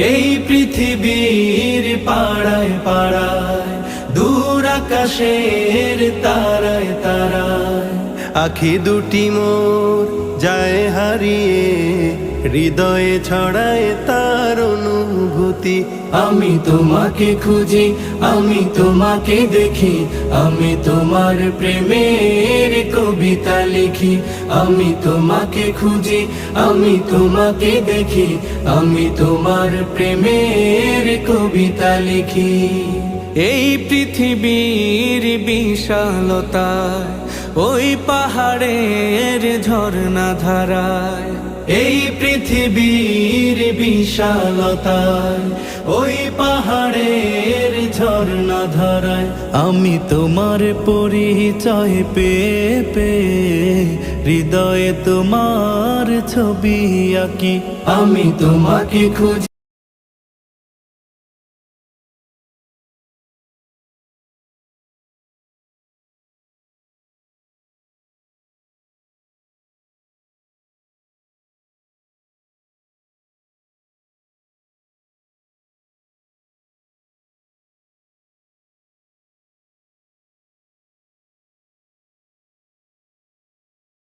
এই পৃথিবীর পাড়ায় পাড়ায়, দূর আকাশের তারায় তারায়, আখি দুটি মোর যায় হারিয়ে, হৃদয়ে ছড়ায় তার অনুভূতি। আমি তোমাকে খুঁজি, আমি তোমাকে দেখি, আমি তোমার প্রেমের কবিতা লিখি। আমি তোমাকে খুঁজি, আমি তোমাকে দেখি, আমি তোমার প্রেমের কবিতা লিখি। এই পৃথিবীর বিশালতায়, ওই পাহাড়ের ঝর্ণা ধারায়, এই পৃথিবীর বিশালতায়, ওই পাহাড়ের ঝর্ণা ধারায়, আমি তোমার পরিচয় পেয়ে পেয়ে, হৃদয়ে তোমার ছবি আঁকি। আমি তোমাকে খুঁজি।